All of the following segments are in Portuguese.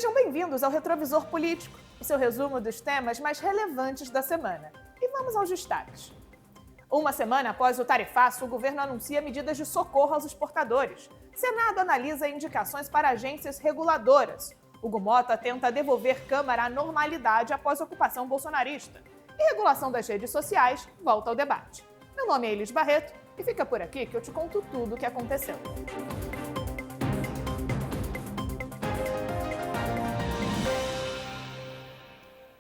Sejam bem-vindos ao Retrovisor Político, o seu resumo dos temas mais relevantes da semana. E vamos aos destaques. Uma semana após o tarifaço, o governo anuncia medidas de socorro aos exportadores. Senado analisa indicações para agências reguladoras. Hugo Mota tenta devolver Câmara à normalidade após a ocupação bolsonarista. E regulação das redes sociais volta ao debate. Meu nome é Elis Barreto e fica por aqui que eu te conto tudo o que aconteceu.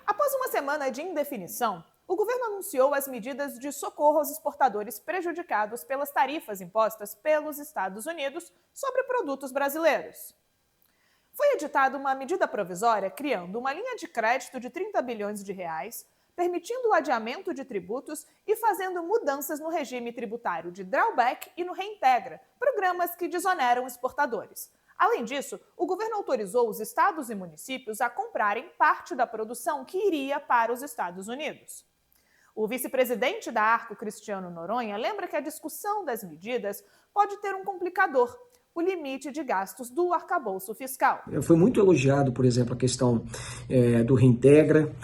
Após uma semana de indefinição, o governo anunciou as medidas de socorro aos exportadores prejudicados pelas tarifas impostas pelos Estados Unidos sobre produtos brasileiros. Foi editada uma medida provisória criando uma linha de crédito de 30 bilhões de reais, permitindo o adiamento de tributos e fazendo mudanças no regime tributário de drawback e no reintegra, programas que desoneram exportadores. Além disso, o governo autorizou os estados e municípios a comprarem parte da produção que iria para os Estados Unidos. O vice-presidente da Arco, Cristiano Noronha, lembra que a discussão das medidas pode ter um complicador: o limite de gastos do arcabouço fiscal. Foi muito elogiado, por exemplo, a questão do reintegra,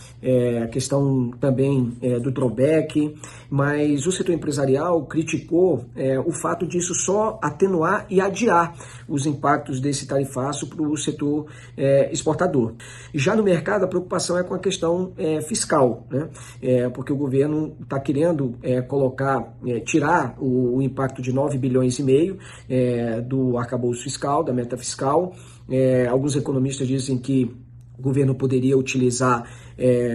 a questão também do drawback, mas o setor empresarial criticou o fato disso só atenuar e adiar os impactos desse tarifaço para o setor exportador. Já no mercado, a preocupação é com a questão fiscal, né? Porque o governo está querendo tirar o impacto de 9 bilhões e meio do arcabouço fiscal, da meta fiscal. Alguns economistas dizem que o governo poderia utilizar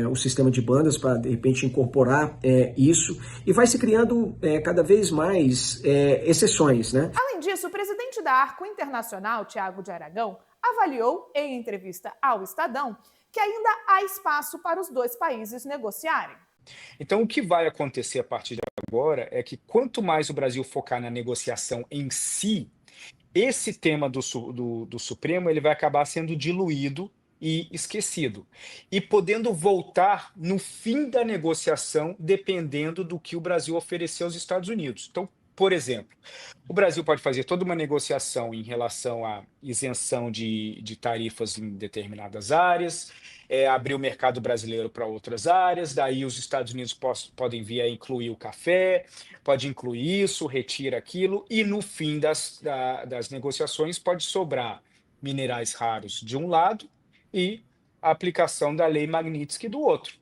o sistema de bandas para, de repente, incorporar isso, e vai se criando cada vez mais exceções, né? Além disso, o presidente da Arco Internacional, Thiago de Aragão, avaliou, em entrevista ao Estadão, que ainda há espaço para os dois países negociarem. Então, o que vai acontecer a partir de agora é que quanto mais o Brasil focar na negociação em si, esse tema do Supremo ele vai acabar sendo diluído e esquecido, e podendo voltar no fim da negociação, dependendo do que o Brasil oferecer aos Estados Unidos. Então, por exemplo, o Brasil pode fazer toda uma negociação em relação à isenção de tarifas em determinadas áreas, abrir o mercado brasileiro para outras áreas, daí os Estados Unidos podem vir a incluir o café, pode incluir isso, retira aquilo, e no fim das negociações pode sobrar minerais raros de um lado e a aplicação da lei Magnitsky do outro.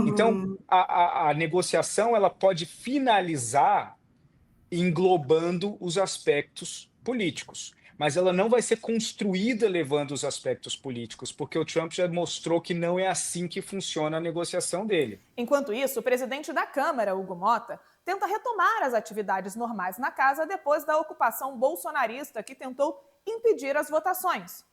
Então, a negociação ela pode finalizar englobando os aspectos políticos, mas ela não vai ser construída levando os aspectos políticos, porque o Trump já mostrou que não é assim que funciona a negociação dele. Enquanto isso, o presidente da Câmara, Hugo Mota, tenta retomar as atividades normais na casa depois da ocupação bolsonarista que tentou impedir as votações.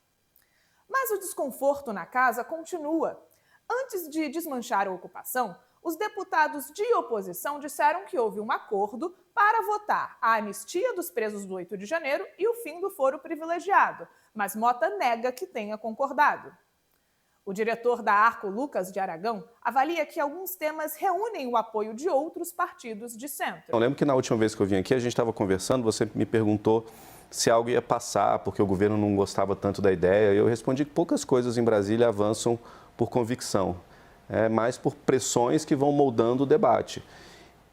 Mas o desconforto na casa continua. Antes de desmanchar a ocupação, os deputados de oposição disseram que houve um acordo para votar a anistia dos presos do 8 de janeiro e o fim do foro privilegiado, mas Mota nega que tenha concordado. O diretor da Arco, Lucas de Aragão, avalia que alguns temas reúnem o apoio de outros partidos de centro. Eu lembro que na última vez que eu vim aqui, a gente estava conversando, você me perguntou se algo ia passar, porque o governo não gostava tanto da ideia. Eu respondi que poucas coisas em Brasília avançam por convicção, mas por pressões que vão moldando o debate.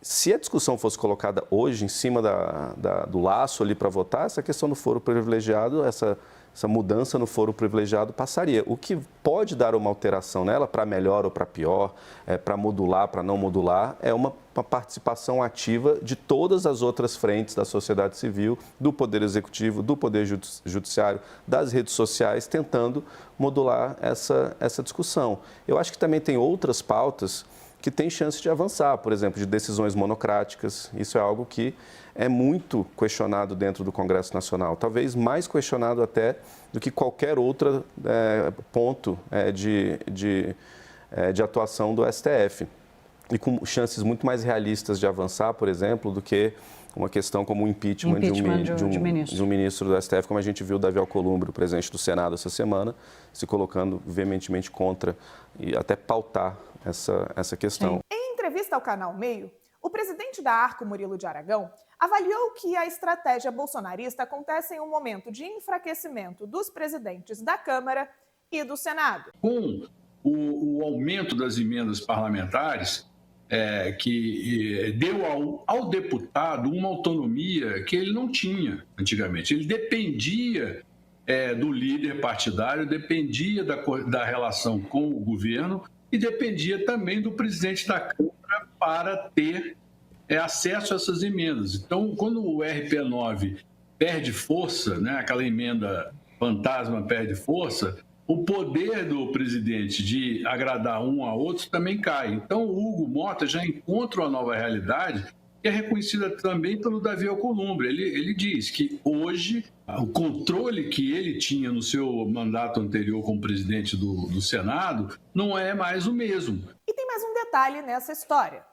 Se a discussão fosse colocada hoje em cima do laço ali para votar, essa questão do foro privilegiado, essa mudança no foro privilegiado passaria. O que pode dar uma alteração nela, para melhor ou para pior, para modular, para não modular, é uma participação ativa de todas as outras frentes da sociedade civil, do Poder Executivo, do Poder Judiciário, das redes sociais, tentando modular essa discussão. Eu acho que também tem outras pautas que têm chance de avançar, por exemplo, de decisões monocráticas. Isso é algo que é muito questionado dentro do Congresso Nacional, talvez mais questionado até do que qualquer outro ponto de atuação do STF. E com chances muito mais realistas de avançar, por exemplo, do que uma questão como o impeachment de um ministro do STF, como a gente viu o Davi Alcolumbre, o presidente do Senado, essa semana, se colocando veementemente contra e até pautar essa questão. Sim. Em entrevista ao canal Meio, o presidente da Arco, Murilo de Aragão, avaliou que a estratégia bolsonarista acontece em um momento de enfraquecimento dos presidentes da Câmara e do Senado. Com o aumento das emendas parlamentares, que deu ao deputado uma autonomia que ele não tinha antigamente. Ele dependia do líder partidário, dependia da relação com o governo e dependia também do presidente da Câmara para ter acesso a essas emendas. Então, quando o RP9 perde força, né, aquela emenda fantasma perde força, o poder do presidente de agradar um a outro também cai. Então, o Hugo Mota já encontra uma nova realidade que é reconhecida também pelo Davi Alcolumbre. Ele diz que hoje o controle que ele tinha no seu mandato anterior como presidente do Senado não é mais o mesmo. E tem mais um detalhe nessa história.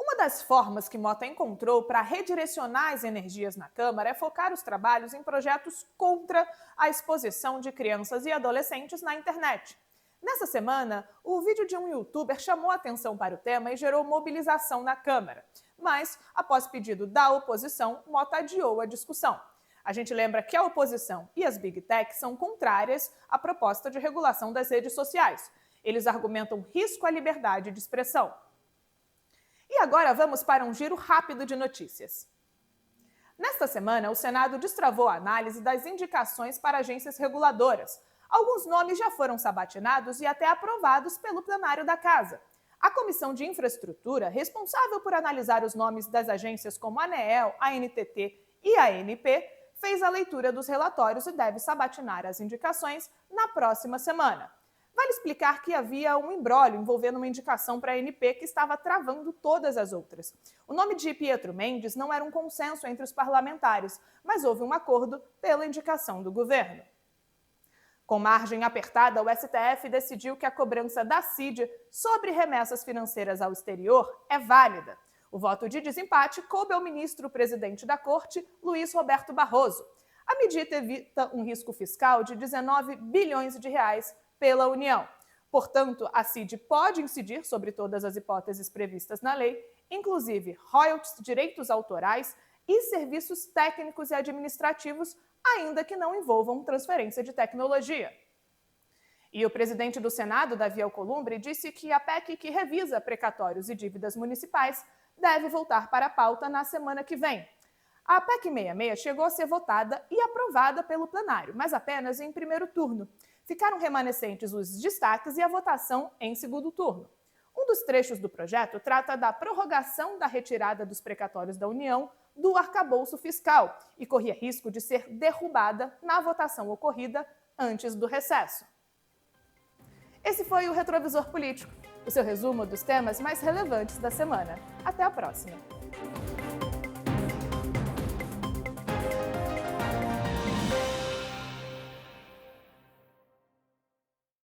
Uma das formas que Mota encontrou para redirecionar as energias na Câmara é focar os trabalhos em projetos contra a exposição de crianças e adolescentes na internet. Nessa semana, o vídeo de um youtuber chamou a atenção para o tema e gerou mobilização na Câmara. Mas, após pedido da oposição, Mota adiou a discussão. A gente lembra que a oposição e as Big Tech são contrárias à proposta de regulação das redes sociais. Eles argumentam risco à liberdade de expressão. E agora vamos para um giro rápido de notícias. Nesta semana, o Senado destravou a análise das indicações para agências reguladoras. Alguns nomes já foram sabatinados e até aprovados pelo plenário da Casa. A Comissão de Infraestrutura, responsável por analisar os nomes das agências como a ANEEL, a NTT e a ANP, fez a leitura dos relatórios e deve sabatinar as indicações na próxima semana. Vale explicar que havia um imbróglio envolvendo uma indicação para a ANP que estava travando todas as outras. O nome de Pietro Mendes não era um consenso entre os parlamentares, mas houve um acordo pela indicação do governo. Com margem apertada, o STF decidiu que a cobrança da CID sobre remessas financeiras ao exterior é válida. O voto de desempate coube ao ministro-presidente da Corte, Luiz Roberto Barroso. A medida evita um risco fiscal de 19 bilhões de reais pela União. Portanto, a CID pode incidir sobre todas as hipóteses previstas na lei, inclusive royalties, direitos autorais e serviços técnicos e administrativos, ainda que não envolvam transferência de tecnologia. E o presidente do Senado, Davi Alcolumbre, disse que a PEC que revisa precatórios e dívidas municipais deve voltar para a pauta na semana que vem. A PEC 66 chegou a ser votada e aprovada pelo plenário, mas apenas em primeiro turno. Ficaram remanescentes os destaques e a votação em segundo turno. Um dos trechos do projeto trata da prorrogação da retirada dos precatórios da União do arcabouço fiscal e corria risco de ser derrubada na votação ocorrida antes do recesso. Esse foi o Retrovisor Político, o seu resumo dos temas mais relevantes da semana. Até a próxima!